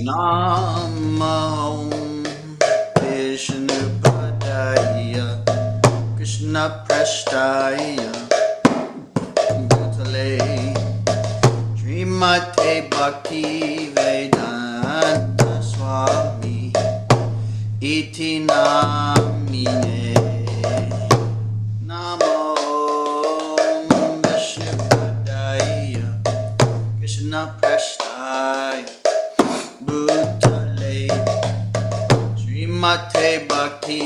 Namo Vishnupadaya Krishna Prasthaya Bhutale Srimate Bhakti Vedanta Swami Iti Namine Namo Vishnupadaya Krishna Prasthaya Bhutale Srimate Bhakti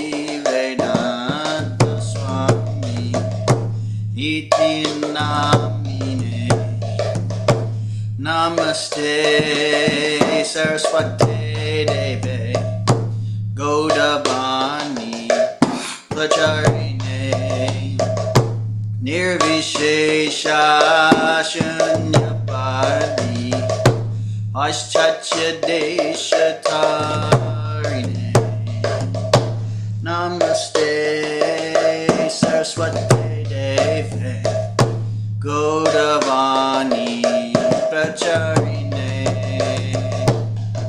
Vedanta Swami Iti Namine Namaste Saraswate Deve Gaudavani Pracharine Nirvishesha Shunyapadi Paschatya Deshatarine Namaste Saraswate Deve Gaudavani Pracharine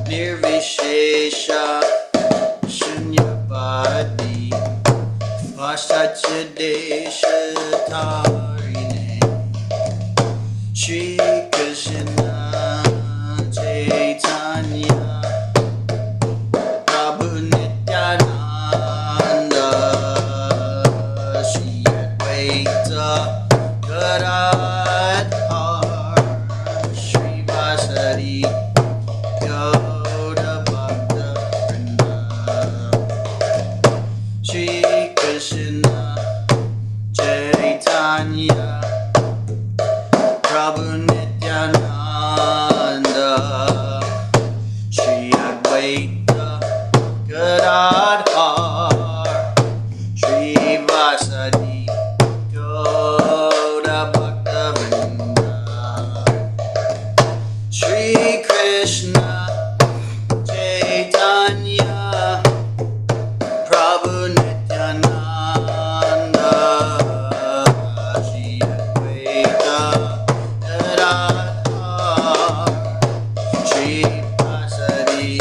Nirvishesha Shunyapadi Paschatya Deshatarine Shri Krishna Chaitanya Prabhu Nityananda Shri Advaita Gadadhar Shri Vasari Gauda Bhakta Vrinda Shri Krishna Chaitanya Prabhu Nityananda Shri Advaita Gadadhar Shri Vasadi Gauda Bhakta Vrinda Shri Krishna Chaitanya Prabhu Nityananda Shri Advaita Gadadhar Shri Vasari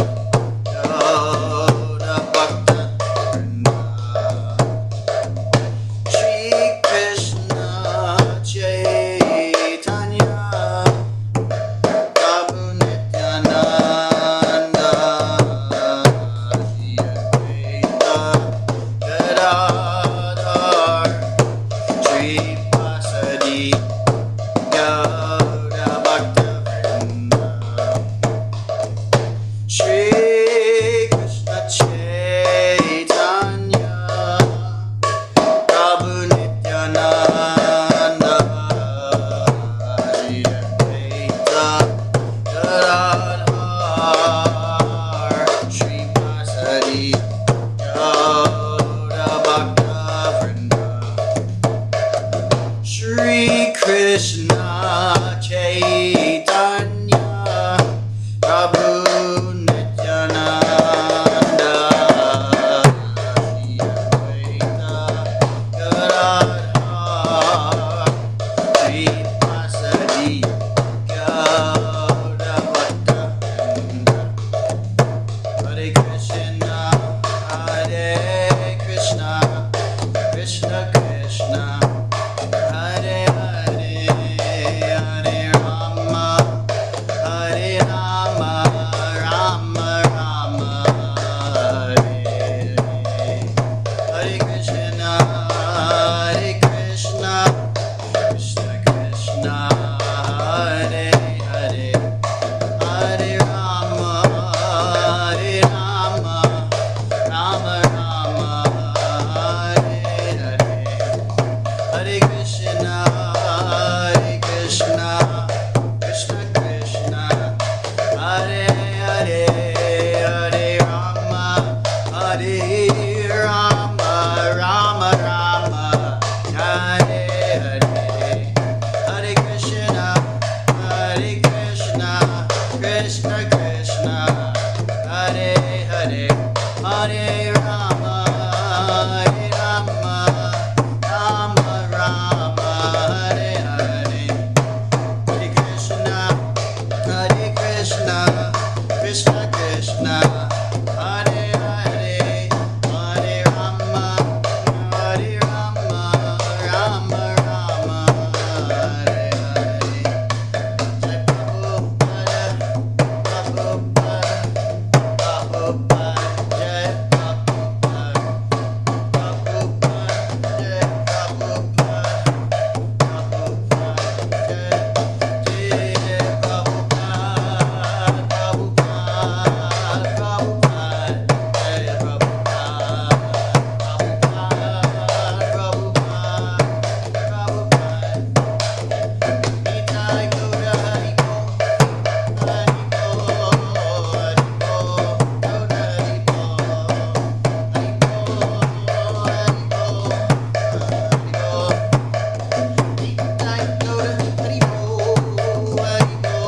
Gauda Bhakta Vrinda Shri Krishna Chaitanya Prabhu Nityananda Shri Advaita Gadadhar Shri Vasadi Gauda Bhakta Vrinda Shri Krishna Chaitanya Prabhu Nityananda Shri Advaita Gadadhar Shri Vasari Gauda Bhakta Vrinda Shri Krishna Chaitanya Prabhu Nityananda Shri Advaita Gadadhar Shri Vasadi Gauda Bhakta Vrinda Hare Krishna Hare Krishna Krishna Krishna Hare Hare Hare Rama Hare Rama Rama Rama Hare Hare Hare Krishna Krishna Krishna Hare Hare Hare Rama Rama Rama Hare Hare Hare Krishna Krishna Krishna Hare Hare Hare Rama Rama Rama Hare Hare Hare Krishna Krishna Krishna Hare Hare Hare Rama Rama Rama Hare Hare Hare Krishna Krishna Krishna, Hare Hare, Hare Rama, Hare Rama, Rama Rama, Hare Hare. Jai Prabhupada, Prabhupada, Prabhupada, Jai Prabhupada, Prabhupada, Jai Prabhupada, Prabhupada, Jai Jai Prabhupada, Prabhupada, Prabhupada, Jai Prabhupada, Prabhupada, Prabhupada, Prabhupada. Nitai Gaura Hariko, Hariko, Hariko, Gaura Hariko, Hariko, Hariko, Nitai Gaura Hariko, Hariko,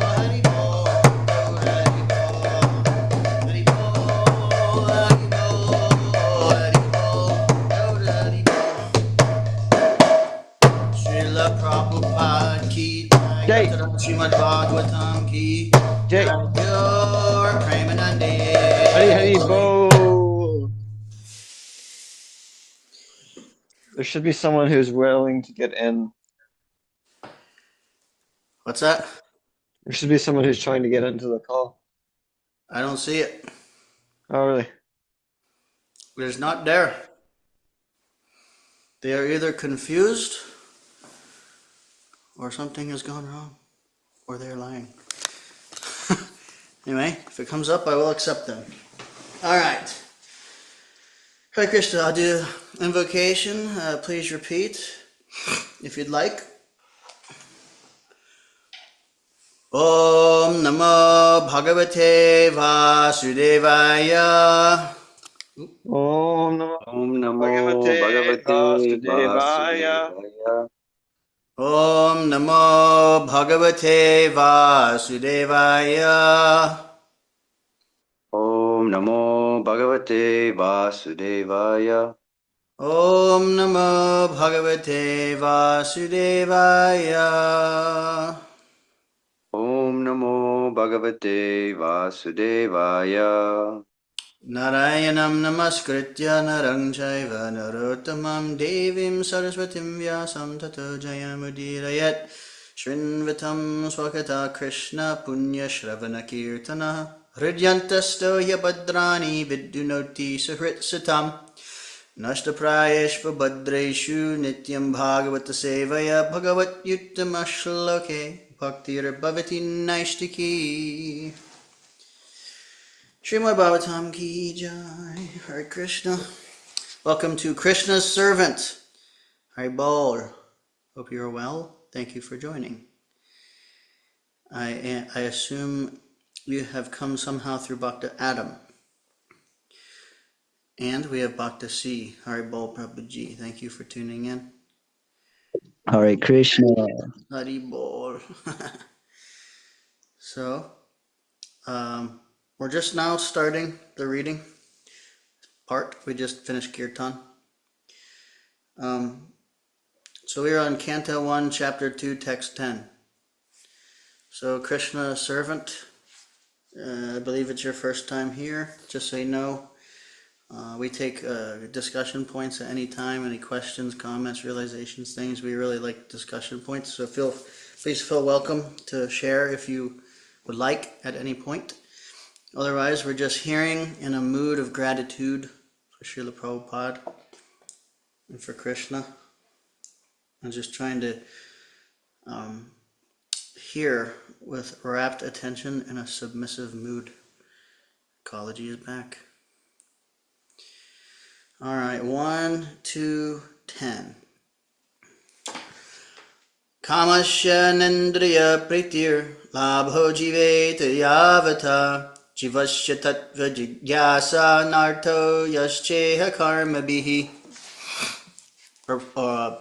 Hariko, Gaura Hariko, Hariko, Hariko, Gaura Hariko. Srila Prabhupada ki jai, Jai. Srimad Bhagavatam ki Jai. jai, Pure Premanande. Hari Hari Bo. There should be someone who's willing to get in. What's that? There should be someone who's trying to get into the call. I don't see it. Oh, really? It's not there. They are either confused or something has gone wrong or they're lying. Anyway, if it comes up, I will accept them. All right. Hare Krishna, I'll do invocation. Please repeat if you'd like. Om Namo Bhagavate Vasudevaya. Om Namo Om Namo Bhagavate Bhagavate Vasudevaya. Vasudevaya. Om Namo Bhagavate Vasudevaya. Om Namo Bhagavate Vasudevaya. Om Namo Bhagavate Vasudevaya. Om Namo Bhagavate Vasudevaya. Narayanam namaskritya narang chaiva narottamam devim saraswatim vyasam tato jayamudirayat shrinvatam swakata krishna punya shravana kirtana hridyantasto yabadrani vidyunoti sahrit satam nashtaprayeshva badreshu nityam bhagavata sevaya bhagavat yuttama shloke bhaktir bhavati naishtiki. Srimad Bhagavatam ki jai. Hare Krishna. Welcome to Krishna's Servant. Hari Bol. Hope you're well. Thank you for joining. I assume you have come somehow through Bhakta Adam. And we have Bhakta C. Hari Bol Prabhuji. Thank you for tuning in. Hare Krishna. Hari Bol. So, we're just now starting the reading part. We just finished Kirtan. So we are on Canto 1, Chapter 2, Text 10. So Krishna, servant, I believe it's your first time here. Just so you know, we take discussion points at any time, any questions, comments, realizations, things. We really like discussion points. So please feel welcome to share if you would like at any point. Otherwise, we're just hearing in a mood of gratitude for Srila Prabhupada and for Krishna. I'm just trying to hear with rapt attention in a submissive mood. Ecology is back. All right, 1, 2, 10. Kamasya nendriya pritir labho jivet yavata jivasya tattva jigyasa narto yascheha karma bihi.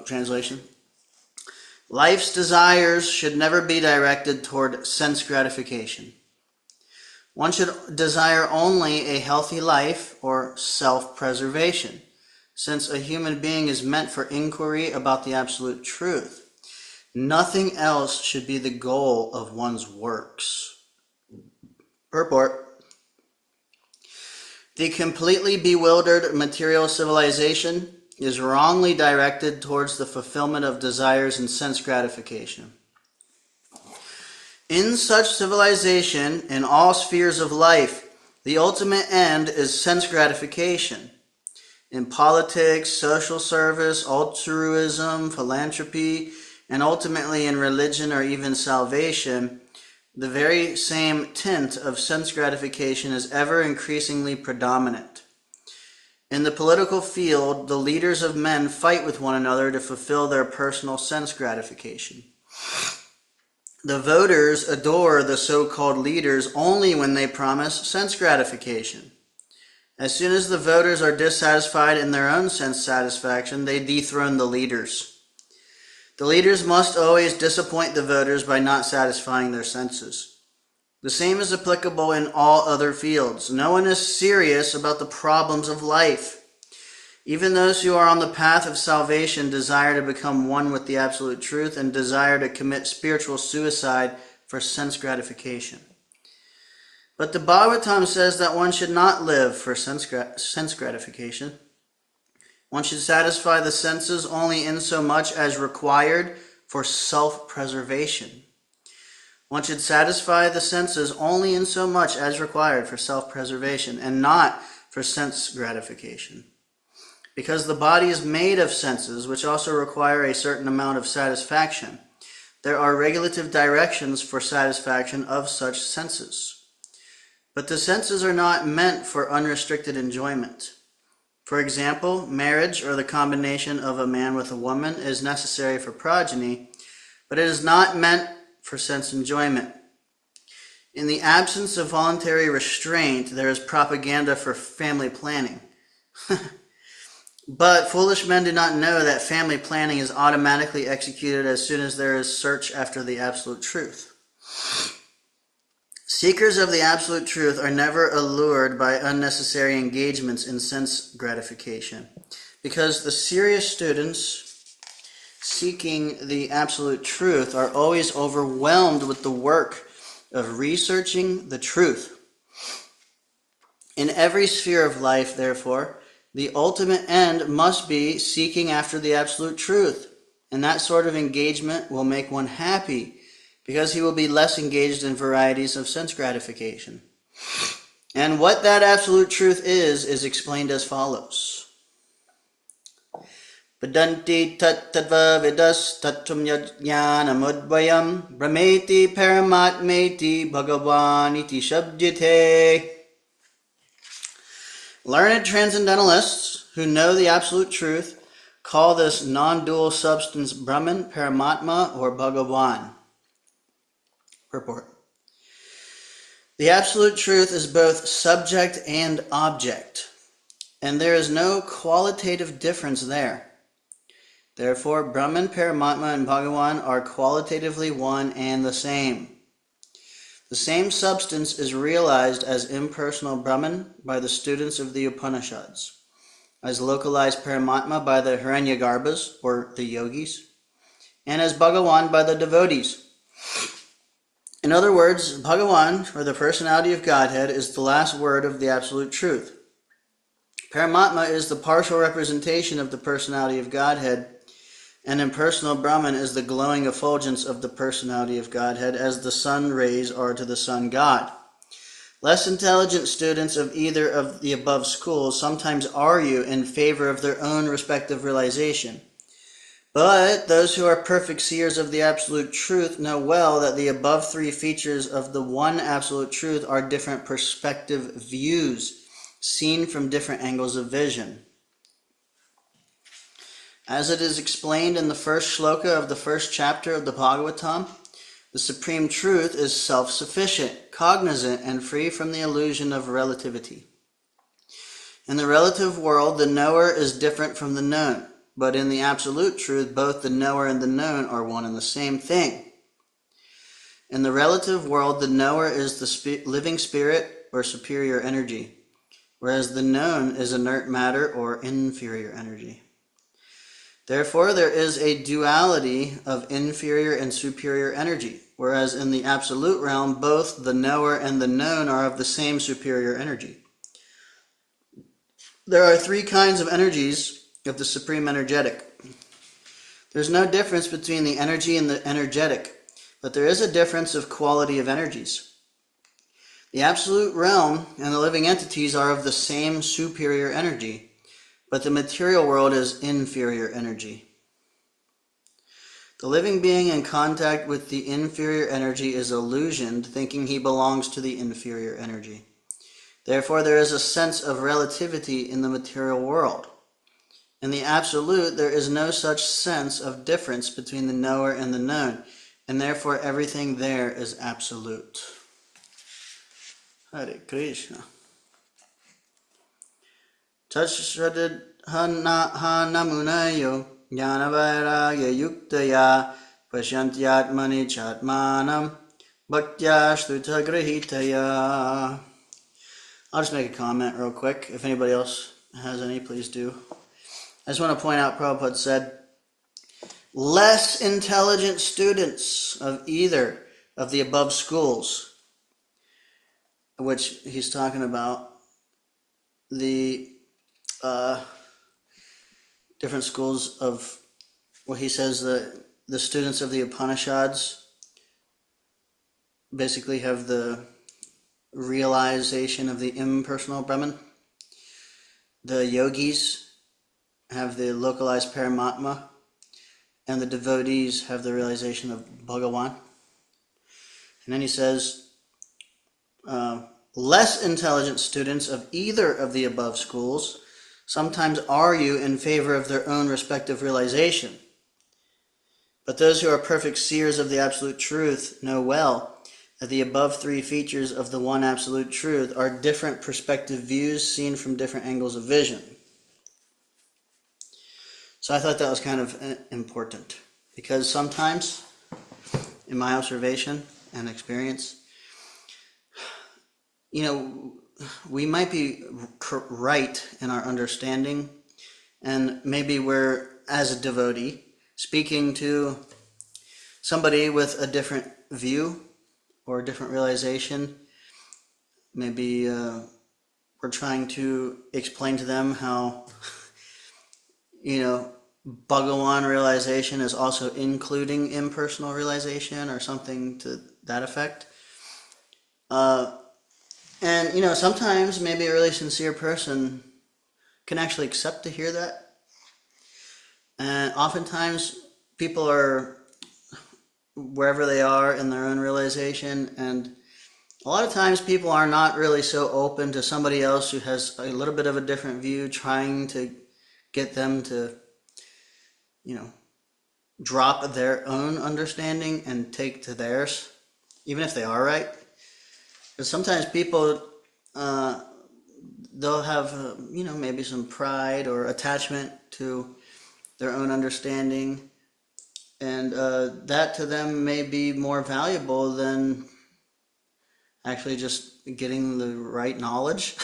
Translation. Life's desires should never be directed toward sense gratification. One should desire only a healthy life or self-preservation, since a human being is meant for inquiry about the absolute truth. Nothing else should be the goal of one's works. Purport. The completely bewildered material civilization is wrongly directed towards the fulfillment of desires and sense gratification. In such civilization, in all spheres of life, the ultimate end is sense gratification. In politics, social service, altruism, philanthropy, and ultimately in religion or even salvation, the very same tint of sense gratification is ever increasingly predominant. In the political field, the leaders of men fight with one another to fulfill their personal sense gratification. The voters adore the so-called leaders only when they promise sense gratification. As soon as the voters are dissatisfied in their own sense satisfaction, they dethrone the leaders. The leaders must always disappoint the voters by not satisfying their senses. The same is applicable in all other fields. No one is serious about the problems of life. Even those who are on the path of salvation desire to become one with the absolute truth and desire to commit spiritual suicide for sense gratification. But the Bhagavatam says that one should not live for sense gratification. One should satisfy the senses only in so much as required for self-preservation. One should satisfy the senses only in so much as required for self-preservation and not for sense gratification. Because the body is made of senses, which also require a certain amount of satisfaction, there are regulative directions for satisfaction of such senses. But the senses are not meant for unrestricted enjoyment. For example, marriage or the combination of a man with a woman is necessary for progeny, but it is not meant for sense enjoyment. In the absence of voluntary restraint, there is propaganda for family planning. But foolish men do not know that family planning is automatically executed as soon as there is search after the absolute truth. Seekers of the absolute truth are never allured by unnecessary engagements in sense gratification, because the serious students seeking the absolute truth are always overwhelmed with the work of researching the truth. In every sphere of life, therefore, the ultimate end must be seeking after the absolute truth, and that sort of engagement will make one happy, because he will be less engaged in varieties of sense gratification. And what that absolute truth is explained as follows. Vedanti tat tadva vedas tatum jnanamudvayam brahmeti paramatmeti bhagavan iti shabdite. Learned transcendentalists who know the absolute truth call this non-dual substance Brahman, Paramatma, or Bhagavan. Purport. The absolute truth is both subject and object, and there is no qualitative difference there. Therefore, Brahman, Paramatma, and Bhagavan are qualitatively one and the same. The same substance is realized as impersonal Brahman by the students of the Upanishads, as localized Paramatma by the Hiranyagarbhas, or the yogis, and as Bhagavan by the devotees. In other words, Bhagavan, or the personality of Godhead, is the last word of the absolute truth. Paramatma is the partial representation of the personality of Godhead, and impersonal Brahman is the glowing effulgence of the personality of Godhead, as the sun rays are to the sun god. Less intelligent students of either of the above schools sometimes argue in favor of their own respective realization. But those who are perfect seers of the absolute truth know well that the above three features of the one absolute truth are different perspective views, seen from different angles of vision. As it is explained in the first shloka of the first chapter of the Bhagavatam, the supreme truth is self-sufficient, cognizant, and free from the illusion of relativity. In the relative world, the knower is different from the known, but in the absolute truth, both the knower and the known are one and the same thing. In the relative world, the knower is the living spirit or superior energy, whereas the known is inert matter or inferior energy. Therefore, there is a duality of inferior and superior energy, whereas in the absolute realm, both the knower and the known are of the same superior energy. There are three kinds of energies of the supreme energetic. There's no difference between the energy and the energetic, but there is a difference of quality of energies. The absolute realm and the living entities are of the same superior energy, but the material world is inferior energy. The living being in contact with the inferior energy is illusioned, thinking he belongs to the inferior energy. Therefore, there is a sense of relativity in the material world. In the absolute, there is no such sense of difference between the knower and the known, and therefore everything there is absolute. Hare Krishna. Tashradhanamunayo jnanavairagya yuktaya pasyantyatmani chatmanam bhaktya shruta grahitaya. I'll just make a comment real quick. If anybody else has any, please do. I just want to point out, Prabhupada said, less intelligent students of either of the above schools, which he's talking about, the different schools of, well, he says that the students of the Upanishads basically have the realization of the impersonal Brahman. The yogis have the localized Paramatma, and the devotees have the realization of Bhagawan. And then he says, less intelligent students of either of the above schools sometimes argue in favor of their own respective realization. But those who are perfect seers of the absolute truth know well that the above three features of the one absolute truth are different perspective views seen from different angles of vision. So I thought that was kind of important, because sometimes, in my observation and experience, we might be right in our understanding, and maybe we're, as a devotee, speaking to somebody with a different view or a different realization. Maybe we're trying to explain to them how, Bhagawan realization is also including impersonal realization or something to that effect. And sometimes maybe a really sincere person can actually accept to hear that. And oftentimes people are wherever they are in their own realization, and a lot of times people are not really so open to somebody else who has a little bit of a different view, trying to get them to, drop their own understanding and take to theirs, even if they are right. Because sometimes people, they'll have, maybe some pride or attachment to their own understanding, and that to them may be more valuable than actually just getting the right knowledge.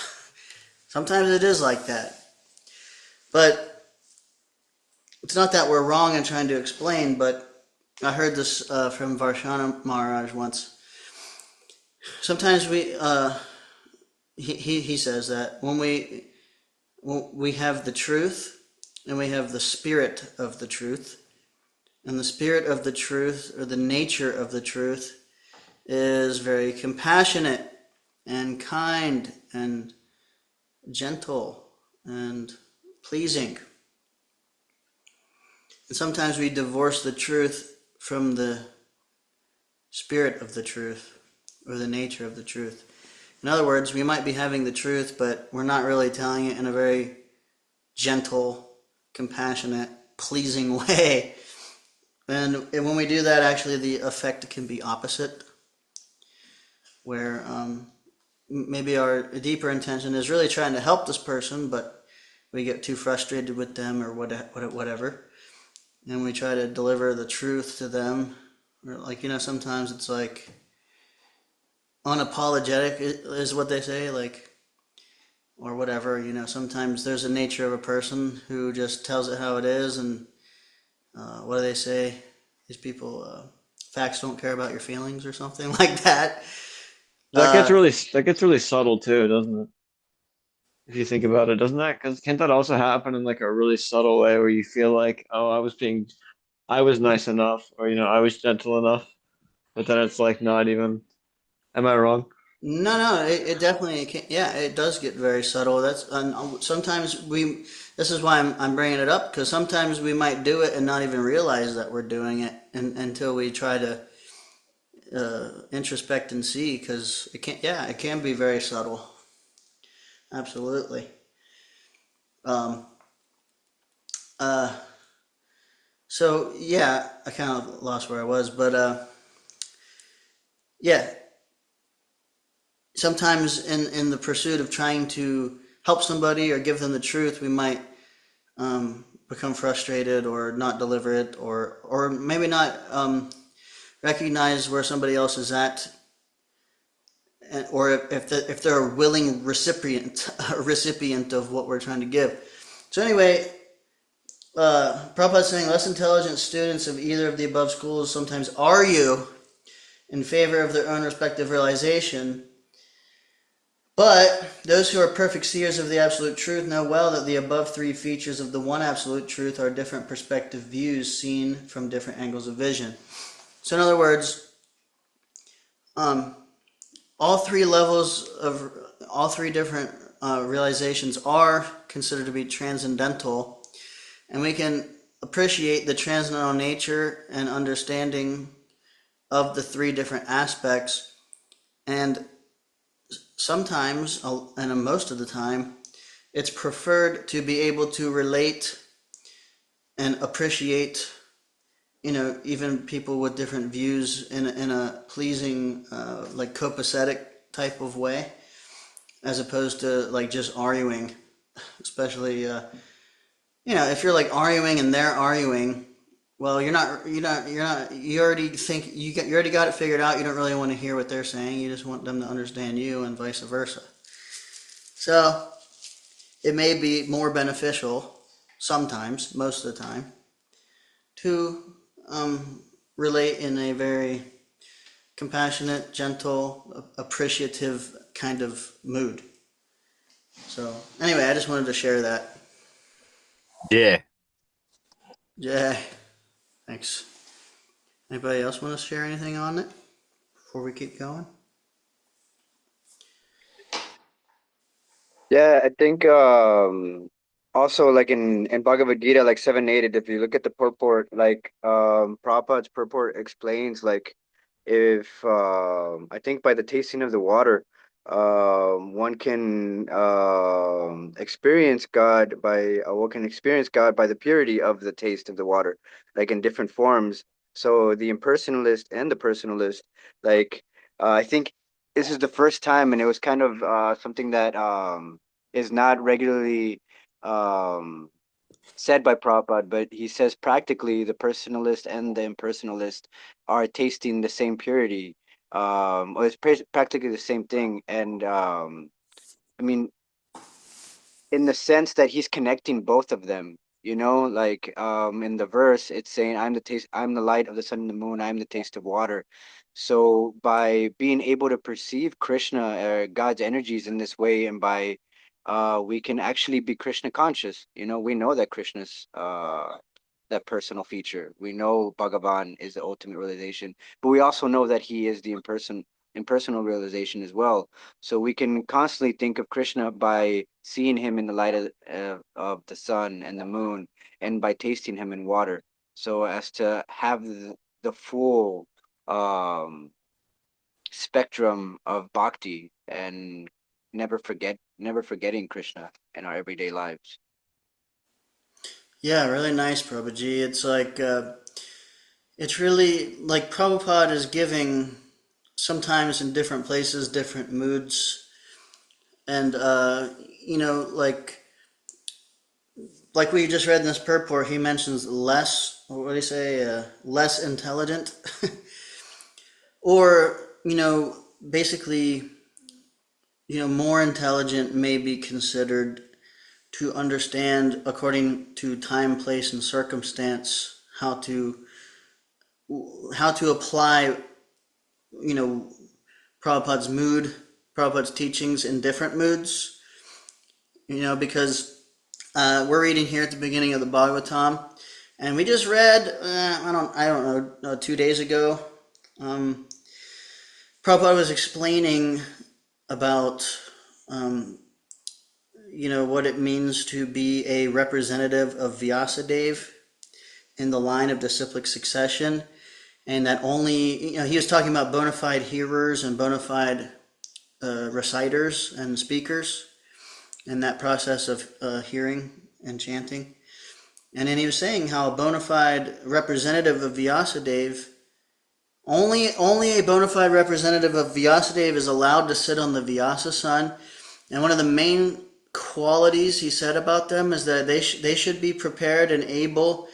Sometimes it is like that. But it's not that we're wrong in trying to explain, but I heard this from Varshana Maharaj once. Sometimes he says that when we have the truth and we have the spirit of the truth, and the spirit of the truth, or the nature of the truth, is very compassionate and kind and gentle and pleasing. And sometimes we divorce the truth from the spirit of the truth, or the nature of the truth. In other words, we might be having the truth, but we're not really telling it in a very gentle, compassionate, pleasing way. And when we do that, actually the effect can be opposite, where maybe our deeper intention is really trying to help this person, but we get too frustrated with them or whatever, and we try to deliver the truth to them. Or sometimes it's like unapologetic is what they say, or whatever. Sometimes there's a nature of a person who just tells it how it is, and what do they say? These people facts don't care about your feelings or something like that. That Uh, gets really subtle too, doesn't it? If you think about it, doesn't that? Because can't that also happen in like a really subtle way where you feel like, oh, I was nice enough, or I was gentle enough, but then it's like not even. Am I wrong? no, no, it definitely can. Yeah, it does get very subtle. That's and sometimes we. This is why I'm bringing it up because sometimes we might do it and not even realize that we're doing it until we try to introspect and see because it can. Yeah, it can be very subtle. Absolutely. Um, uh, so yeah, I kind of lost where I was, but yeah, sometimes in the pursuit of trying to help somebody or give them the truth, we might become frustrated or not deliver it, or maybe not recognize where somebody else is at, or if they're a willing recipient a recipient of what we're trying to give. So anyway, Prabhupada is saying less intelligent students of either of the above schools sometimes argue in favor of their own respective realization. But those who are perfect seers of the absolute truth know well that the above three features of the one absolute truth are different perspective views seen from different angles of vision. So, in other words, um, all three levels of all three different realizations are considered to be transcendental, and we can appreciate the transcendental nature and understanding of the three different aspects. And sometimes, and most of the time, it's preferred to be able to relate and appreciate, even people with different views in a pleasing, like copacetic type of way, as opposed to like just arguing. Especially, if you're like arguing and they're arguing, well, you already think you already got it figured out. You don't really want to hear what they're saying. You just want them to understand you, and vice versa. So it may be more beneficial sometimes, most of the time, to relate in a very compassionate, gentle, appreciative kind of mood. So, anyway, I just wanted to share that. Yeah. Yeah, thanks. Anybody else want to share anything on it before we keep going? Yeah, I think also like in Bhagavad Gita, like 7-8, if you look at the purport, like Prabhupada's purport explains like if I think by the tasting of the water, one can experience God by one can experience God by the purity of the taste of the water, like in different forms. So the impersonalist and the personalist, like I think this is the first time, and it was kind of something that is not regularly um, said by Prabhupada, but he says practically the personalist and the impersonalist are tasting the same purity. Or it's practically the same thing. And I mean, in the sense that he's connecting both of them, like in the verse it's saying I'm the light of the sun and the moon, I'm the taste of water. So by being able to perceive Krishna, God's energies in this way, and by we can actually be Krishna conscious. We know that Krishna's that personal feature. We know Bhagavan is the ultimate realization, but we also know that he is the impersonal realization as well. So we can constantly think of Krishna by seeing him in the light of the sun and the moon, and by tasting him in water, so as to have the full um, spectrum of bhakti, and never forgetting Krishna in our everyday lives. Yeah, really nice, Prabhuji. It's like, it's really like Prabhupada is giving sometimes in different places, different moods, and, you know, like we just read in this purport, he mentions less, what do you say, less intelligent, or, basically, more intelligent may be considered to understand according to time, place, and circumstance how to how to apply, you know, Prabhupada's teachings in different moods. You know, because we're reading here at the beginning of the Bhagavatam, and we just read, I don't know, 2 days ago. Prabhupada was explaining about, what it means to be a representative of Vyasadeva in the line of disciplic succession, and that only, he was talking about bona fide hearers and bona fide reciters and speakers, and that process of hearing and chanting. And then he was saying how a bona fide representative of Vyasadeva, only a bona fide representative of Vyasadeva is allowed to sit on the Vyasa sun. And one of the main qualities he said about them is that they should be prepared and able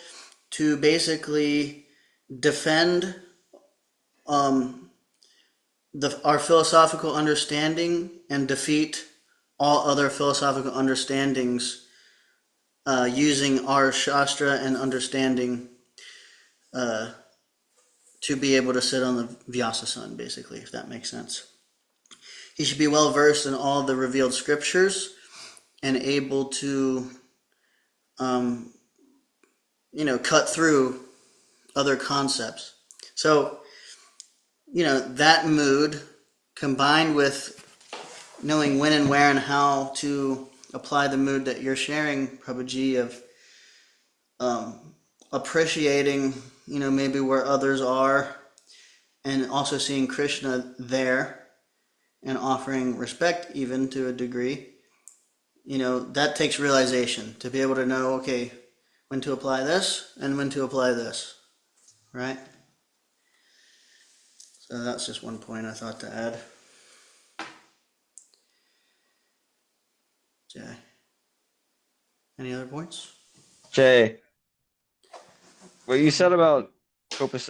to basically defend our philosophical understanding and defeat all other philosophical understandings using our Shastra and understanding to be able to sit on the Vyasa sun, basically, if that makes sense. He should be well versed in all the revealed scriptures and able to, cut through other concepts. So, that mood combined with knowing when and where and how to apply the mood that you're sharing, Prabhuji, of appreciating, maybe where others are, and also seeing Krishna there and offering respect even to a degree, that takes realization to be able to know, okay, when to apply this and when to apply this, right? So that's just one point I thought to add. Jay, any other points? Jay, what you said about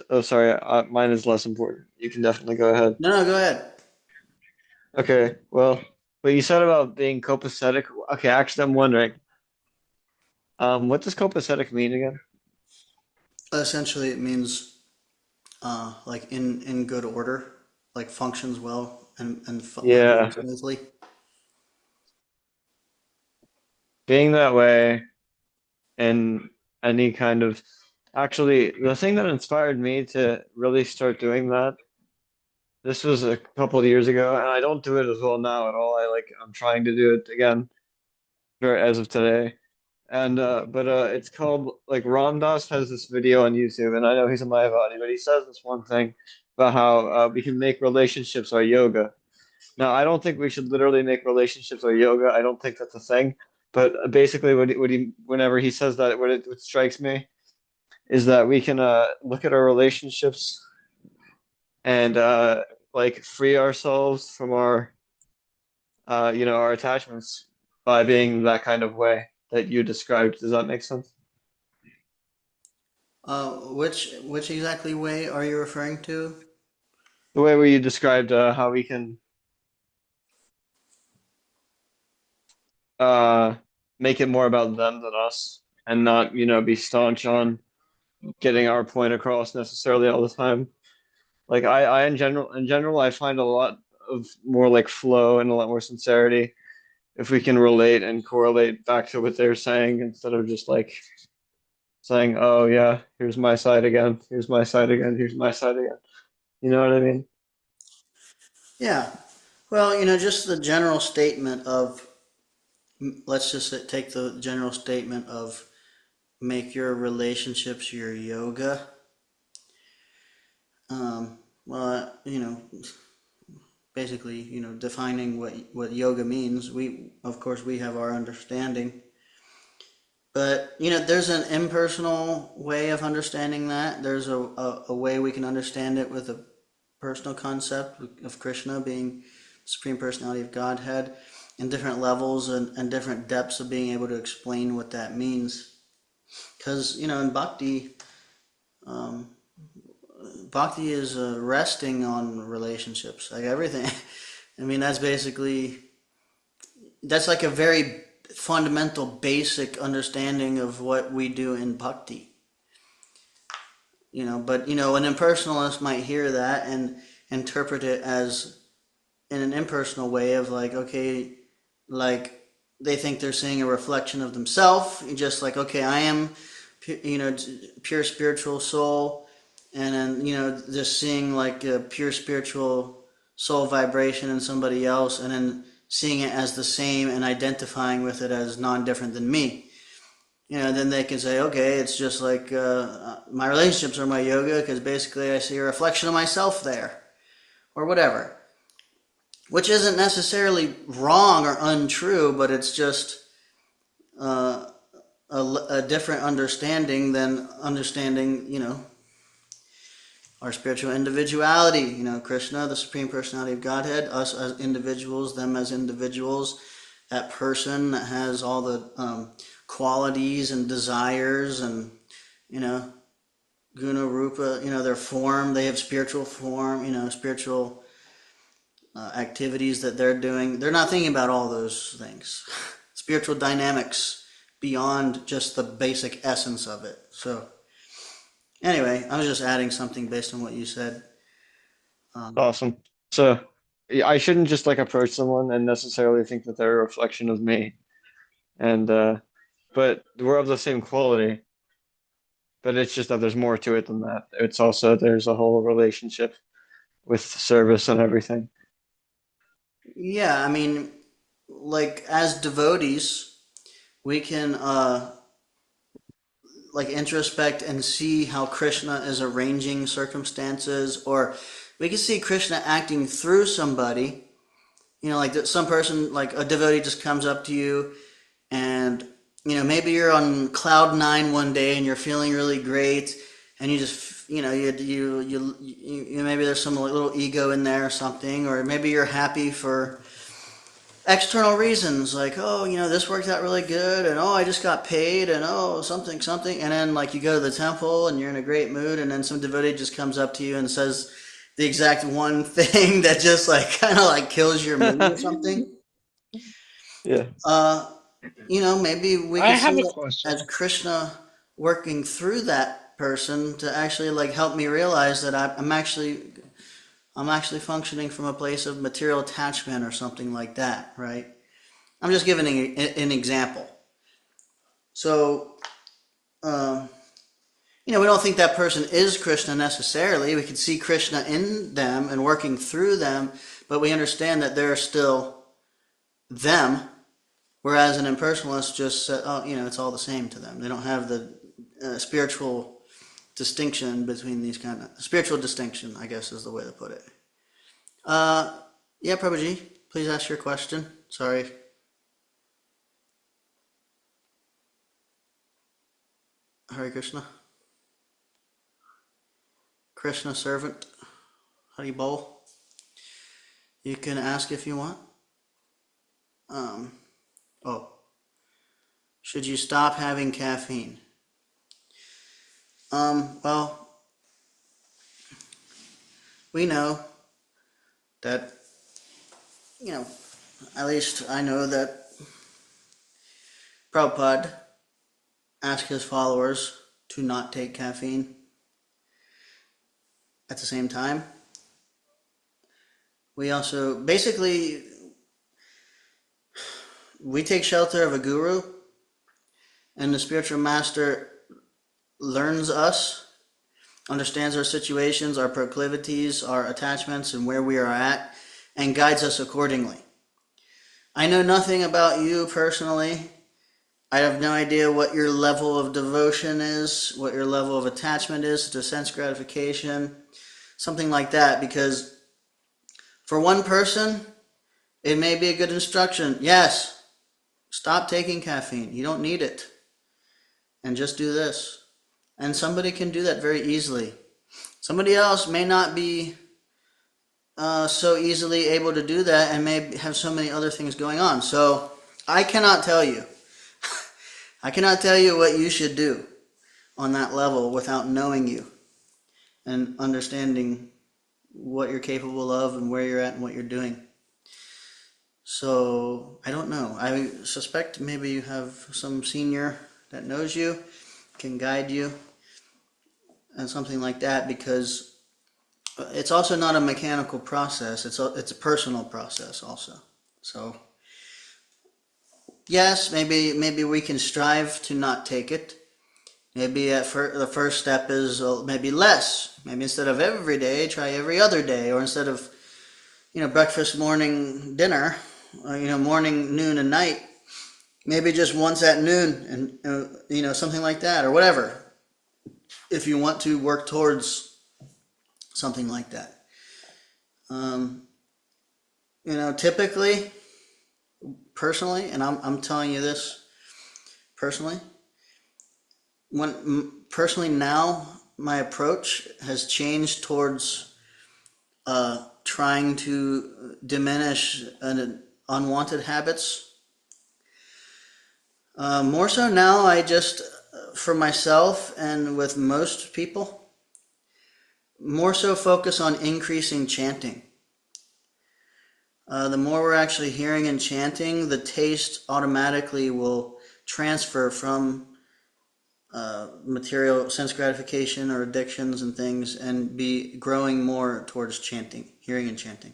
oh, sorry, mine is less important. You can definitely go ahead. No, go ahead. Okay, well, what you said about being copacetic. Okay, actually, I'm wondering, what does copacetic mean again? Essentially, it means like in good order, like functions well and Yeah, smoothly. being that way in any kind of. Actually, the thing that inspired me to really start doing that, this was a couple of years ago, and I don't do it as well now at all. I'm trying to do it again, as of today. And but it's called, like, Ram Dass has this video on YouTube, and I know he's a Mayavadi, but he says this one thing about how we can make relationships our yoga. Now, I don't think we should literally make relationships our yoga. I don't think that's a thing. But basically, whenever he says that, what strikes me is that we can look at our relationships and like free ourselves from our attachments by being that kind of way that you described. Does that make sense? Which exactly way are you referring to? The way where you described how we can uh, make it more about them than us, and not, be staunch on getting our point across necessarily all the time. Like in general, I find a lot of more like flow and a lot more sincerity if we can relate and correlate back to what they're saying instead of just like saying, "Oh yeah, here's my side again, here's my side again, here's my side again." You know what I mean? Yeah. Well, just the general statement of, let's just take the general statement of make your relationships your yoga. Well, basically, defining what yoga means. Of course, we have our understanding. But, there's an impersonal way of understanding that. There's a way we can understand it with a personal concept of Krishna being Supreme Personality of Godhead, and different levels and different depths of being able to explain what that means. Because, in bhakti is resting on relationships, like everything. I mean, that's like a very fundamental, basic understanding of what we do in bhakti. But an impersonalist might hear that and interpret it as in an impersonal way of like, okay, like they think they're seeing a reflection of themselves, just like, okay, I am, pure spiritual soul, and then just seeing like a pure spiritual soul vibration in somebody else, and then seeing it as the same and identifying with it as non-different than me. Then they can say, okay, it's just like my relationships are my yoga because basically I see a reflection of myself there, or whatever. Which isn't necessarily wrong or untrue, but it's just a different understanding than understanding, our spiritual individuality. Krishna, the Supreme Personality of Godhead, us as individuals, them as individuals, that person that has all the qualities and desires and, guna rupa, their form, they have spiritual form, spiritual activities that they're doing. They're not thinking about all those things. Spiritual dynamics beyond just the basic essence of it. So, anyway, I was just adding something based on what you said. Awesome. So I shouldn't just like approach someone and necessarily think that they're a reflection of me. And but we're of the same quality. But it's just that there's more to it than that. It's also there's a whole relationship with service and everything. Yeah, I mean, like as devotees, we can like introspect and see how Krishna is arranging circumstances, or we can see Krishna acting through somebody. Like some person, like a devotee just comes up to you and, maybe you're on cloud nine one day and you're feeling really great and you just, you maybe there's some little ego in there or something, or maybe you're happy for external reasons, like, oh, this worked out really good, and oh, I just got paid, and oh, something, something. And then like you go to the temple and you're in a great mood, and then some devotee just comes up to you and says the exact one thing that just like kind of like kills your mood or something. Yeah. uh Maybe we I could see have a it as question. Krishna working through that person to actually like help me realize that I'm actually functioning from a place of material attachment or something like that, right? I'm just giving an example. So, um, we don't think that person is Krishna necessarily. We can see Krishna in them and working through them, but we understand that they're still them. Whereas an impersonalist just said, oh, it's all the same to them. They don't have the spiritual distinction between these kind of spiritual distinction, I guess is the way to put it. Yeah, Prabhuji, please ask your question. Sorry. Hare Krishna. Krishna servant. Hari Bol. You can ask if you want. Um, oh, should you stop having caffeine? Well, we know that, at least I know that Prabhupada asked his followers to not take caffeine at the same time. We also, basically, we take shelter of a guru, and the spiritual master learns us, understands our situations, our proclivities, our attachments, and where we are at, and guides us accordingly. I know nothing about you personally. I have no idea what your level of devotion is, what your level of attachment is to sense gratification, something like that, because for one person, it may be a good instruction. Yes, stop taking caffeine. You don't need it. And just do this. And somebody can do that very easily. Somebody else may not be so easily able to do that and may have so many other things going on. So I cannot tell you. I cannot tell you what you should do on that level without knowing you and understanding what you're capable of and where you're at and what you're doing. So I don't know. I suspect maybe you have some senior that knows you, can guide you. and something like that, because it's also not a mechanical process. It's a personal process also. So yes, maybe we can strive to not take it. Maybe the first step is maybe less. Maybe instead of every day, try every other day, or instead of breakfast, morning, dinner, or, morning, noon, and night. Maybe just once at noon, and something like that, or whatever. If you want to work towards something like that, typically, personally, and I'm telling you this personally, personally now my approach has changed towards trying to diminish unwanted habits. More so now, I just, for myself and with most people, more so focus on increasing chanting. The more we're actually hearing and chanting, the taste automatically will transfer from material sense gratification or addictions and things, and be growing more towards chanting, hearing and chanting.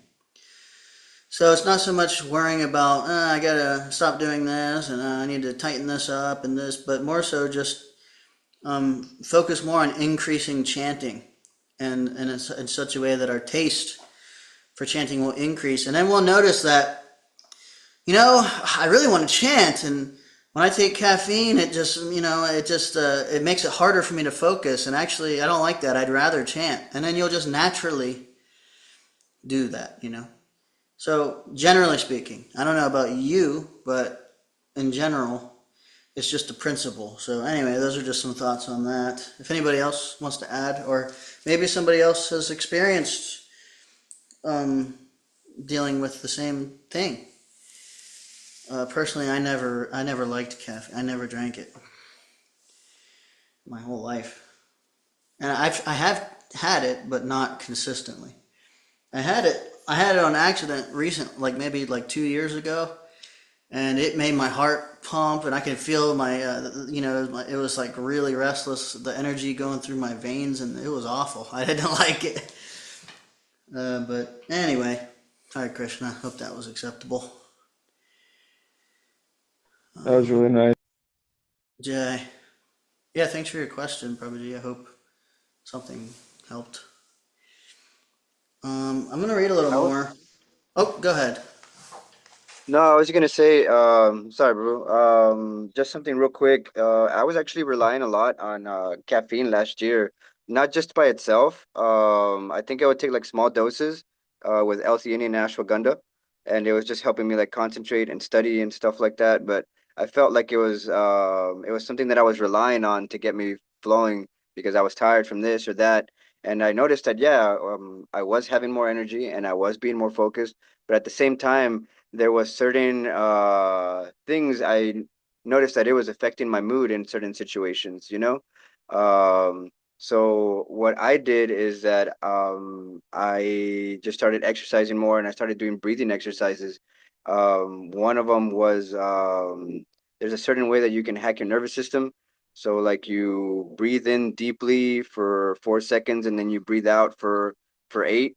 So it's not so much worrying about, I gotta stop doing this, and I need to tighten this up and this, but more so just focus more on increasing chanting, and in such a way that our taste for chanting will increase. And then we'll notice that, I really want to chant, and when I take caffeine, it makes it harder for me to focus, and actually I don't like that. I'd rather chant. And then you'll just naturally do that. So generally speaking, I don't know about you, but in general, it's just a principle. So anyway, those are just some thoughts on that. If anybody else wants to add, or maybe somebody else has experienced dealing with the same thing. Personally, I never liked caffeine. I never drank it my whole life, and I have had it, but not consistently. I had it on accident like maybe like 2 years ago, and it made my heart pump, and I could feel my, it was like really restless, the energy going through my veins, and it was awful. I didn't like it. But anyway, Hare Krishna. Hope that was acceptable. That was really nice. Jai. Yeah, thanks for your question, Prabhuji. I hope something helped. I'm gonna read a little more. Oh, go ahead. No, I was gonna say, sorry, bro. Just something real quick. I was actually relying a lot on caffeine last year, not just by itself. I think I would take like small doses, with L-theanine and ashwagandha, and it was just helping me like concentrate and study and stuff like that. But I felt like it was something that I was relying on to get me flowing because I was tired from this or that, and I noticed that yeah, I was having more energy and I was being more focused, but at the same time there was certain things I noticed that it was affecting my mood in certain situations, so what I did is that I just started exercising more and I started doing breathing exercises. One of them was there's a certain way that you can hack your nervous system. So like you breathe in deeply for 4 seconds and then you breathe out for eight.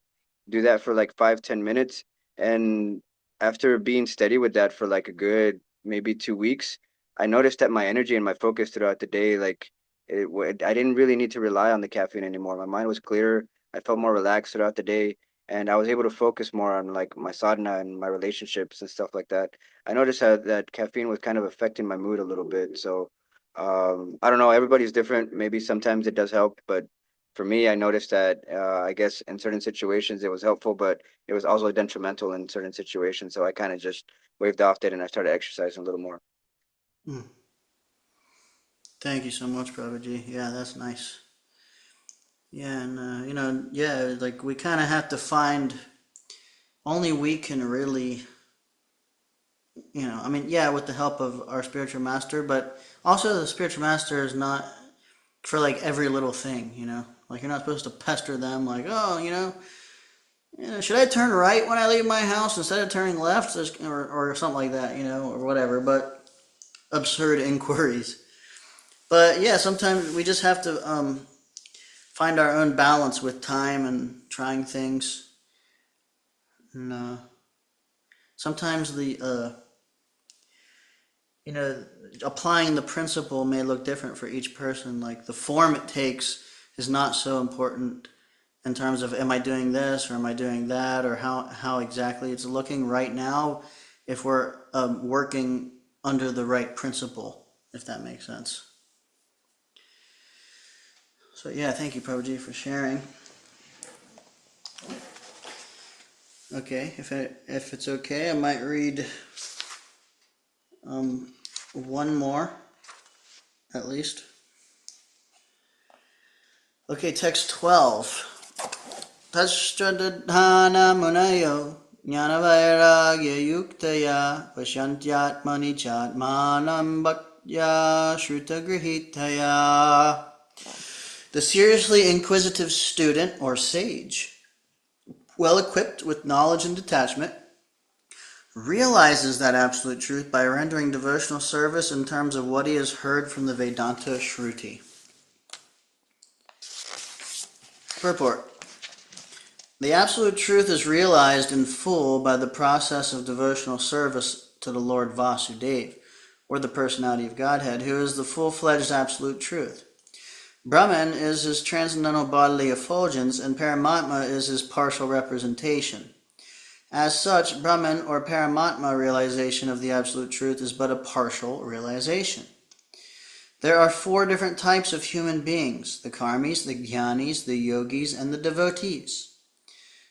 Do that for like 5-10 minutes, and after being steady with that for like a good maybe 2 weeks, I noticed that my energy and my focus throughout the day, like I didn't really need to rely on the caffeine anymore. My mind was clearer. I felt more relaxed throughout the day, and I was able to focus more on like my sadhana and my relationships and stuff like that. I noticed how that caffeine was kind of affecting my mood a little bit. So, I don't know. Everybody's different. Maybe sometimes it does help, but for me, I noticed that I guess in certain situations it was helpful, but it was also detrimental in certain situations. So I kind of just waved off it and I started exercising a little more. Hmm. Thank you so much, Prabhuji. Yeah, that's nice. Yeah, and yeah, like we kind of have to find. Only we can really, I mean, yeah, with the help of our spiritual master, but also the spiritual master is not for like every little thing. Like you're not supposed to pester them, like, oh, should I turn right when I leave my house instead of turning left, or something like that, or whatever. But absurd inquiries. But yeah, sometimes we just have to find our own balance with time and trying things. And sometimes applying the principle may look different for each person. Like the form it takes is not so important in terms of am I doing this or am I doing that or how exactly it's looking right now if we're working under the right principle, if that makes sense. So yeah, thank you, Prabhuji, for sharing. Okay, if it's okay, I might read one more, at least. Okay, text 12. Tashstradhana munayo jnanavairagya yuktaya pasyantyatmani chatmanam bhaktya shrutagrihitaya. The seriously inquisitive student or sage, well equipped with knowledge and detachment, realizes that absolute truth by rendering devotional service in terms of what he has heard from the Vedanta Shruti. Purport. The absolute truth is realized in full by the process of devotional service to the Lord Vasudeva, or the personality of Godhead, who is the full-fledged absolute truth. Brahman is his transcendental bodily effulgence, and Paramatma is his partial representation. As such, Brahman or Paramatma realization of the absolute truth is but a partial realization. There are 4 different types of human beings: the karmis, the jnanis, the yogis, and the devotees.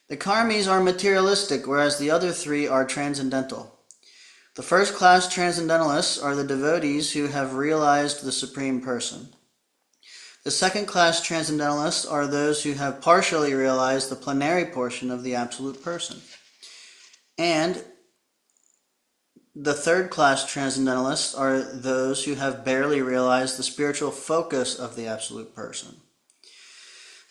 The karmis are materialistic, whereas the other 3 are transcendental. The first class transcendentalists are the devotees who have realized the Supreme Person. The second class transcendentalists are those who have partially realized the plenary portion of the Absolute Person. And the third class transcendentalists are those who have barely realized the spiritual focus of the Absolute Person.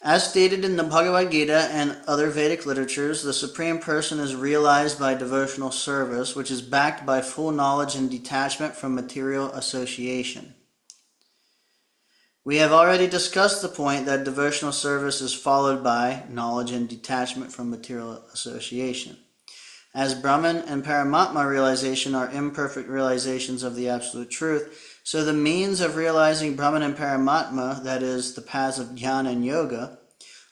As stated in the Bhagavad Gita and other Vedic literatures, the Supreme Person is realized by devotional service, which is backed by full knowledge and detachment from material association. We have already discussed the point that devotional service is followed by knowledge and detachment from material association. As Brahman and Paramatma realization are imperfect realizations of the Absolute Truth, so the means of realizing Brahman and Paramatma, that is, the paths of jnana and yoga,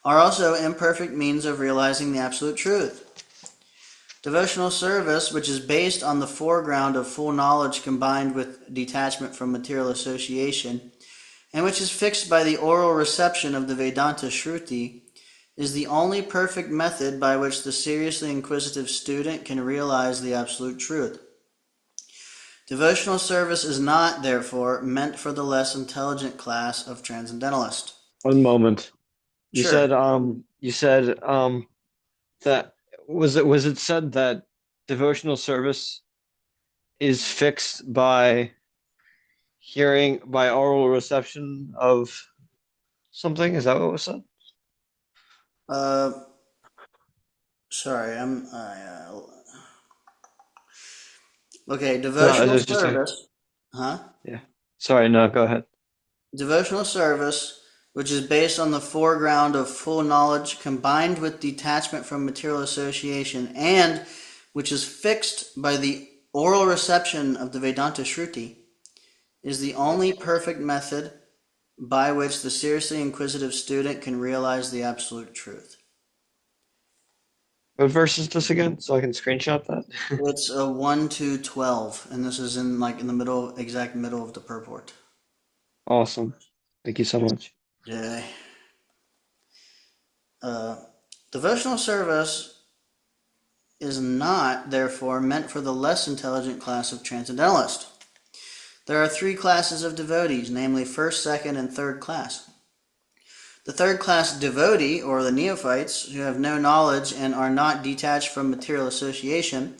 are also imperfect means of realizing the Absolute Truth. Devotional service, which is based on the foreground of full knowledge combined with detachment from material association, and which is fixed by the oral reception of the Vedanta Shruti, is the only perfect method by which the seriously inquisitive student can realize the Absolute Truth. Devotional service is not, therefore, meant for the less intelligent class of transcendentalist. One moment. You Sure. said that was it said that devotional service is fixed by hearing by oral reception of something? Is that what was said? Sorry, okay, No, I devotional was just saying. service. Huh? Yeah. Sorry, no, go ahead. Devotional service, which is based on the foreground of full knowledge combined with detachment from material association, and which is fixed by the oral reception of the Vedanta Shruti, is the only perfect method by which the seriously inquisitive student can realize the Absolute Truth. What verse is this again, so I can screenshot that? It's a 1 to 12, and this is in the exact middle of the purport. Awesome. Thank you so much. Yay. Devotional service is not, therefore, meant for the less intelligent class of transcendentalist. There are 3 classes of devotees, namely first, second, and third class. The third class devotee, or the neophytes, who have no knowledge and are not detached from material association,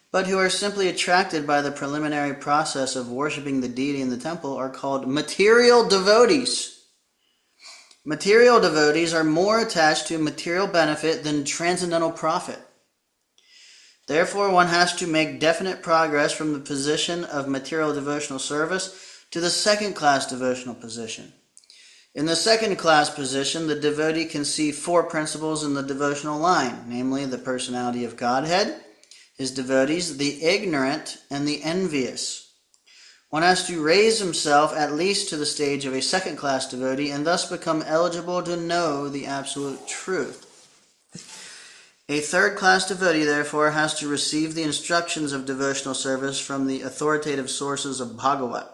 but who are simply attracted by the preliminary process of worshiping the deity in the temple, are called material devotees. Material devotees are more attached to material benefit than transcendental profit. Therefore, one has to make definite progress from the position of material devotional service to the second class devotional position. In the second class position, the devotee can see four principles in the devotional line, namely the personality of Godhead, his devotees, the ignorant, and the envious. One has to raise himself at least to the stage of a second class devotee and thus become eligible to know the absolute truth. A third class devotee, therefore, has to receive the instructions of devotional service from the authoritative sources of Bhagavat.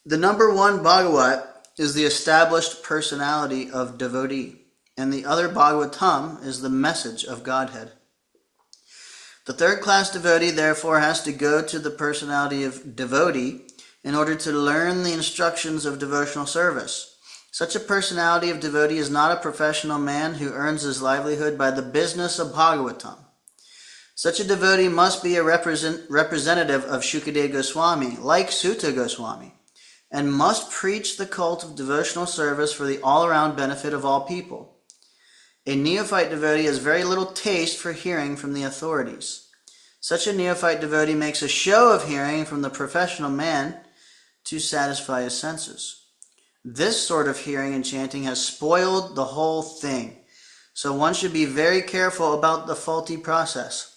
The number one Bhagavat is the established personality of devotee, and the other Bhagavatam is the message of Godhead. The third class devotee, therefore, has to go to the personality of devotee in order to learn the instructions of devotional service. Such a personality of devotee is not a professional man who earns his livelihood by the business of Bhagavatam. Such a devotee must be a representative of Shukadeva Goswami, like Sutta Goswami, and must preach the cult of devotional service for the all-around benefit of all people. A neophyte devotee has very little taste for hearing from the authorities. Such a neophyte devotee makes a show of hearing from the professional man to satisfy his senses. This sort of hearing and chanting has spoiled the whole thing, so one should be very careful about the faulty process.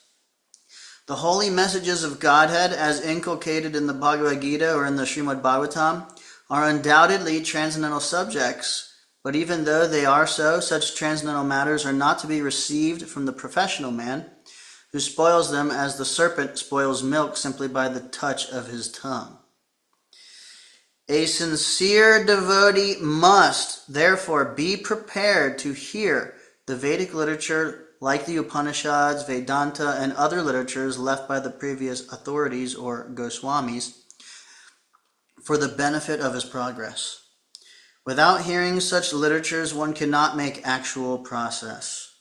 The holy messages of Godhead, as inculcated in the Bhagavad Gita or in the Srimad Bhagavatam, are undoubtedly transcendental subjects, but even though they are so, such transcendental matters are not to be received from the professional man, who spoils them as the serpent spoils milk simply by the touch of his tongue. A sincere devotee must, therefore, be prepared to hear the Vedic literature like the Upanishads, Vedanta, and other literatures left by the previous authorities or Goswamis for the benefit of his progress. Without hearing such literatures, one cannot make actual progress.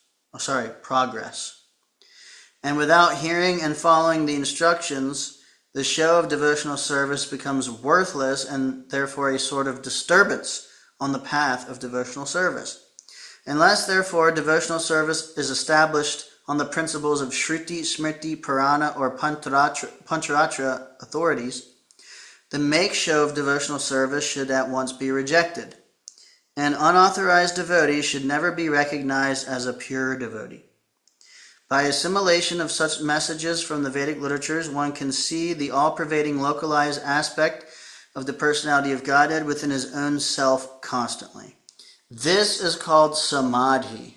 And without hearing and following the instructions, the show of devotional service becomes worthless and therefore a sort of disturbance on the path of devotional service. Unless, therefore, devotional service is established on the principles of Shruti, Smriti, Purana, or Pancharatra authorities, the make-show of devotional service should at once be rejected. An unauthorized devotee should never be recognized as a pure devotee. By assimilation of such messages from the Vedic literatures, one can see the all-pervading localized aspect of the personality of Godhead within his own self constantly. This is called samadhi.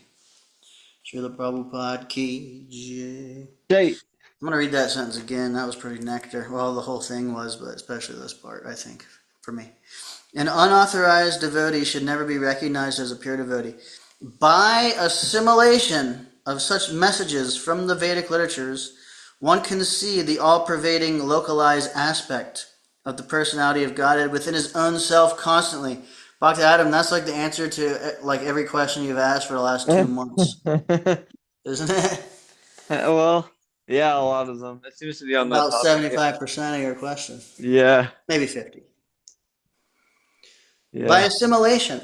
Srila Prabhupada ki jai. Jay. I'm going to read that sentence again. That was pretty nectar. Well, the whole thing was, but especially this part, I think, for me. An unauthorized devotee should never be recognized as a pure devotee. By assimilation of such messages from the Vedic literatures, one can see the all-pervading localized aspect of the personality of Godhead within his own self constantly. Bhakti Adam, that's like the answer to like every question you've asked for the last 2 months, isn't it? Well, yeah, a lot of them. It seems to be on that About topic. 75% of your question. Yeah. Maybe 50. Yeah. By assimilation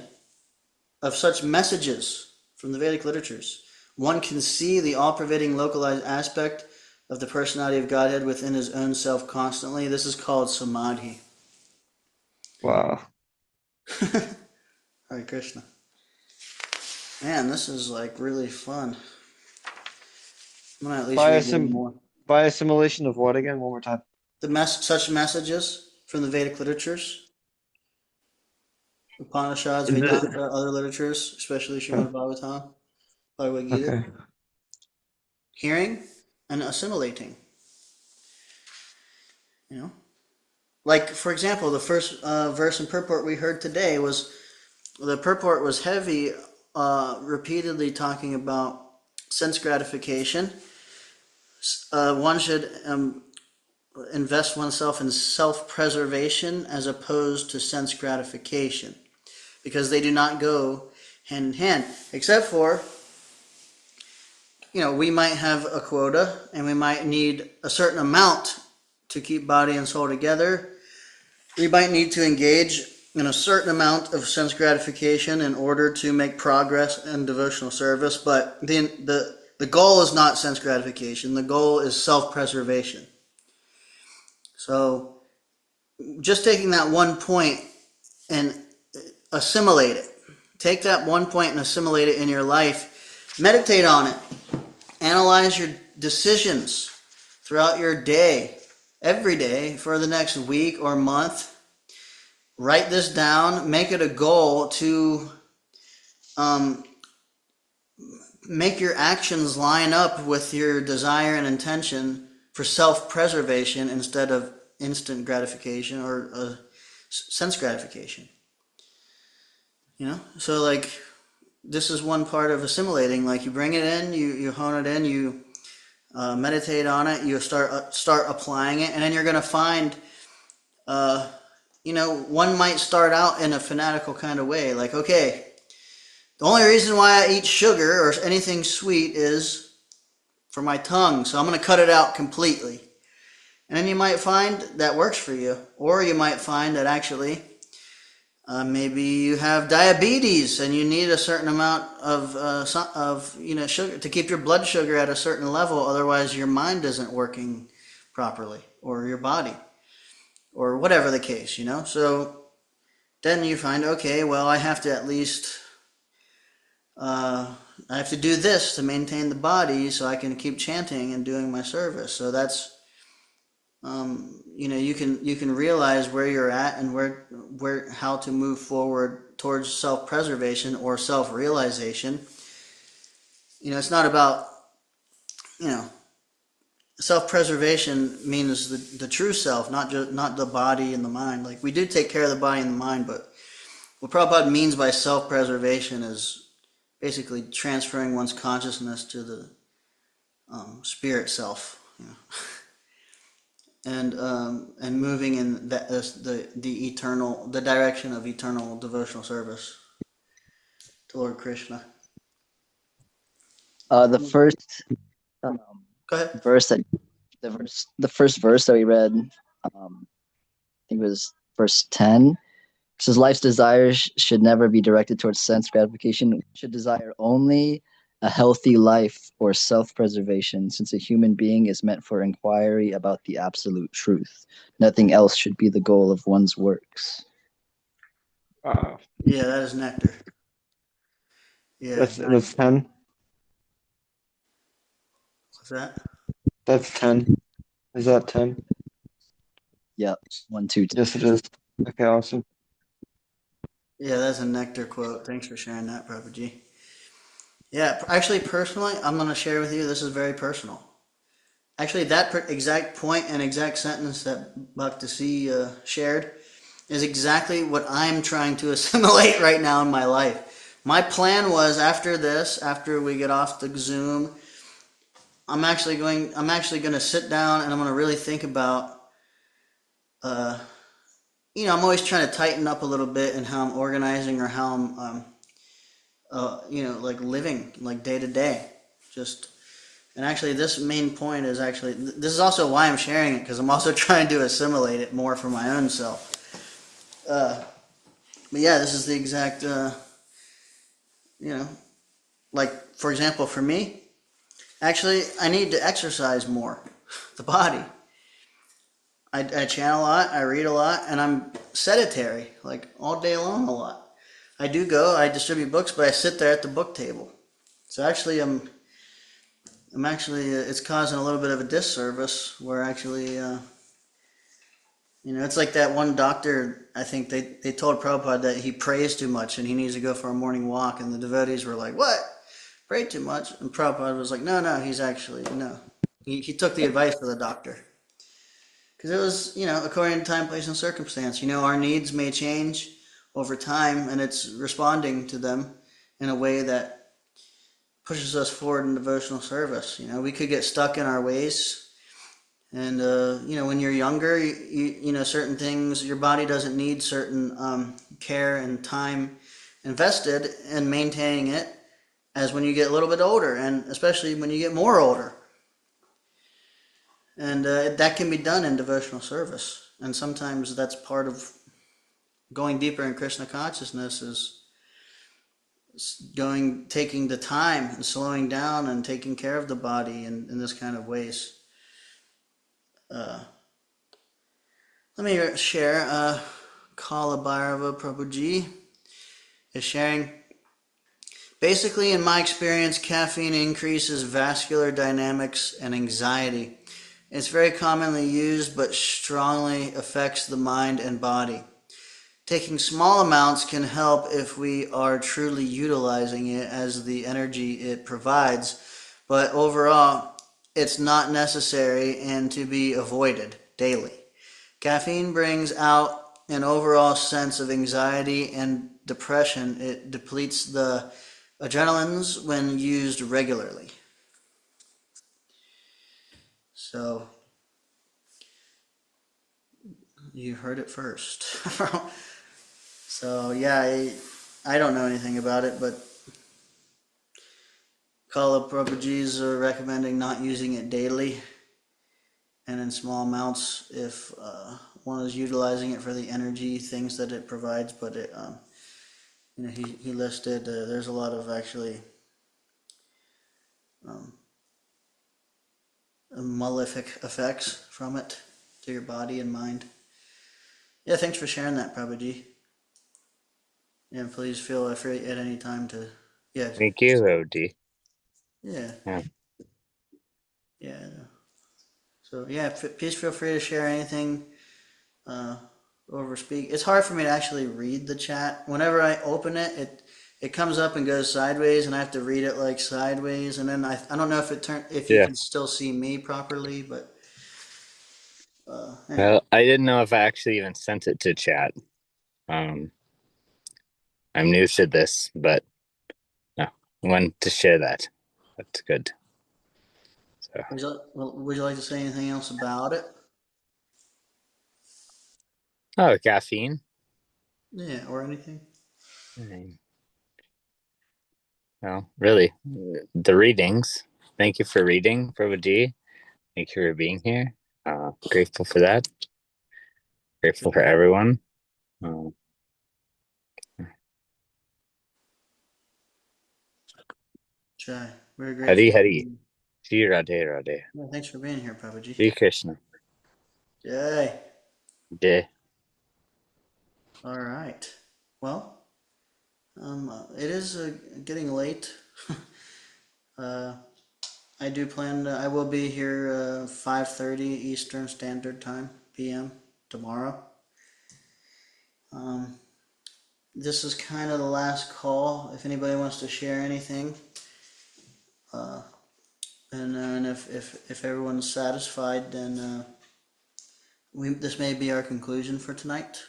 of such messages from the Vedic literatures, one can see the all-pervading localized aspect of the personality of Godhead within his own self constantly. This is called samadhi. Wow. Hare Krishna. Man, this is like really fun. I'm gonna at least read one more. By assimilation of what again? One more time. Such messages from the Vedic literatures, Upanishads, Is it- Vedanta, other literatures, especially Srimad Bhagavatam, Bhagavad Gita. Okay. Hearing and assimilating. You know? Like, for example, the first verse and purport we heard today the purport was heavy, repeatedly talking about sense gratification. One should invest oneself in self-preservation as opposed to sense gratification, because they do not go hand in hand, except for, we might have a quota and we might need a certain amount to keep body and soul together. We might need to engage in a certain amount of sense gratification in order to make progress in devotional service, but the goal is not sense gratification. The goal is self-preservation. So just taking that one point and assimilate it. Take that one point and assimilate it in your life. Meditate on it. Analyze your decisions throughout your day, every day for the next week or month. Write this down. Make it a goal to make your actions line up with your desire and intention for self-preservation instead of instant gratification or sense gratification. So like this is one part of assimilating. Like you bring it in, you hone it in, you meditate on it, you start applying it, and then you're going to find one might start out in a fanatical kind of way, like, okay, the only reason why I eat sugar or anything sweet is for my tongue, so I'm going to cut it out completely. And then you might find that works for you, or you might find that actually maybe you have diabetes and you need a certain amount of sugar to keep your blood sugar at a certain level, otherwise your mind isn't working properly, or your body, or whatever the case, So then you find, okay, well, I have to at least, I have to do this to maintain the body so I can keep chanting and doing my service. So that's, you can realize where you're at and where how to move forward towards self-preservation or self-realization. It's not about, self-preservation means the true self, not the body and the mind. Like we do take care of the body and the mind, but what Prabhupada means by self-preservation is basically transferring one's consciousness to the spirit self, and moving in the direction of eternal devotional service to Lord Krishna. The first Go ahead. the first verse that we read, I think it was verse 10. It says, "Life's desires should never be directed towards sense gratification. We should desire only a healthy life or self-preservation, since a human being is meant for inquiry about the absolute truth. Nothing else should be the goal of one's works." Yeah, that is nectar. Yeah. That's 10. What's that? That's 10. Is that 10? Yep. 1, 2, 10. Yes, it is. Okay, awesome. Yeah, that's a nectar quote. Thanks for sharing that, Prabhuji. Yeah, actually, personally, I'm going to share with you, this is very personal. Actually, that exact point and exact sentence that Bhakti shared is exactly what I'm trying to assimilate right now in my life. My plan was after we get off the Zoom, I'm actually going to sit down and I'm going to really think about, I'm always trying to tighten up a little bit in how I'm organizing or how I'm, like living like day to day. And actually this main point is this is also why I'm sharing it, because I'm also trying to assimilate it more for my own self. But yeah, this is the exact, like for example, for me, actually I need to exercise more, the body. I chant a lot, I read a lot, and I'm sedentary, like all day long a lot. I distribute books, but I sit there at the book table. So actually it's causing a little bit of a disservice where actually, it's like that one doctor, I think they told Prabhupada that he prays too much and he needs to go for a morning walk, and the devotees were like, what? Pray too much? And Prabhupada was like, no, he's actually, no. He took the advice of the doctor. Because it was, according to time, place, and circumstance. Our needs may change over time, and it's responding to them in a way that pushes us forward in devotional service. We could get stuck in our ways. And, when you're younger, certain things, your body doesn't need certain care and time invested in maintaining it as when you get a little bit older, and especially when you get more older. And that can be done in devotional service. And sometimes that's part of going deeper in Krishna consciousness, is taking the time and slowing down and taking care of the body in this kind of ways. Let me share Kala Bhairava Prabhuji. is sharing. Basically, in my experience, caffeine increases vascular dynamics and anxiety. It's very commonly used but strongly affects the mind and body. Taking small amounts can help if we are truly utilizing it as the energy it provides, but overall, it's not necessary and to be avoided daily. Caffeine brings out an overall sense of anxiety and depression. It depletes the adrenalines when used regularly. So, you heard it first. So, yeah, I don't know anything about it, but Kala Prabhuji's are recommending not using it daily and in small amounts if one is utilizing it for the energy things that it provides. But he listed there's a lot of actually um, malefic effects from it to your body and mind. Yeah, thanks for sharing that, Prabhuji. Yeah, please feel free at any time to, yeah, Thank you, OD. yeah, Yeah. yeah. So yeah, please feel free to share anything uh, over speak. It's hard for me to actually read the chat. Whenever I open it, it comes up and goes sideways, and I have to read it like sideways. And then I don't know if you Yeah. can still see me properly, but anyway. Well, I didn't know if I actually even sent it to chat. I'm new to this, but no, I wanted to share that. That's good. So, Would you like to say anything else about it? oh, caffeine. Yeah, or anything? Well, really, the readings. Thank you for reading, Prabhuji. Thank you for being here. Grateful for that. Grateful for everyone. Jai, we're Hari grateful. Hari. Shri Radhe Radhe. Yeah, thanks for being here, Prabhuji. Shri Krishna. Jai. Jai. All right. Well, it is getting late. uh, I do plan. I will be here 5:30 Eastern Standard Time p.m. tomorrow. Um, this is kind of the last call. If anybody wants to share anything, uh, and if everyone's satisfied, then this may be our conclusion for tonight.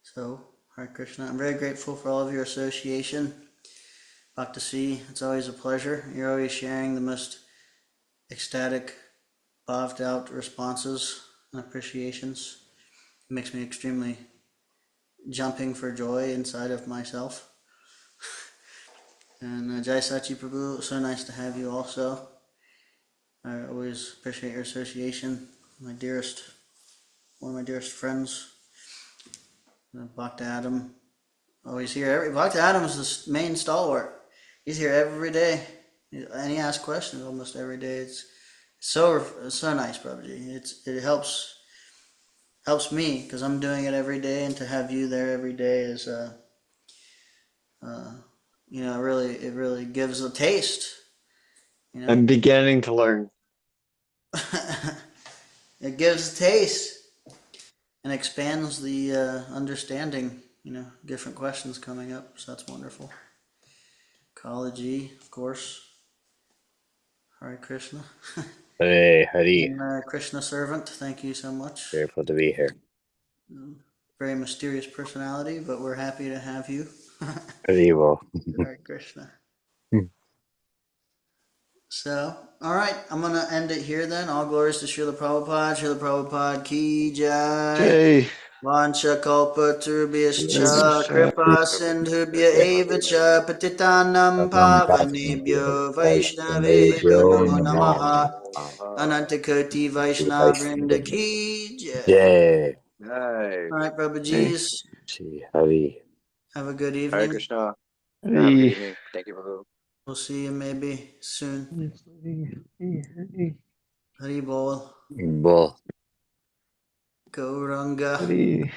So, Hare Krishna. I'm very grateful for all of your association. Bhakti C, it's always a pleasure. You're always sharing the most ecstatic, boved out responses and appreciations. It makes me extremely jumping for joy inside of myself. And Jai Sachi Prabhu, so nice to have you also. I always appreciate your association. One of my dearest friends, Bhakti Adam. Always here. Bhakti Adam is the main stalwart. He's here every day, and he asks questions almost every day. It's so nice, Prabhuji. It helps me because I'm doing it every day, and to have you there every day is it really gives a taste. I'm beginning to learn. It gives a taste and expands the understanding. Different questions coming up, so that's wonderful. Ecology, of course. Hare Krishna. Hare Hari. And Krishna servant, thank you so much. Grateful to be here. Very mysterious personality, but we're happy to have you. Hari Bol. Hare Krishna. So, all right, I'm going to end it here then. All glories to Srila Prabhupada. Srila Prabhupada ki jai. Jai. Vancha kalpa turubhyascha kripa sindhubhya eva cha patitanam pavanebhyo vaishnavebhyo namo namaha. Anantakoti Vaishnavrinda ki jai. Jai. Yay. All right, Prabhuji's. Shri Hari. Have a good Hare evening. Krishna. Have a good Hari. evening. Thank you, Prabhu. We'll see you maybe soon. Hari Bol. Bol. Gauranga. Hari.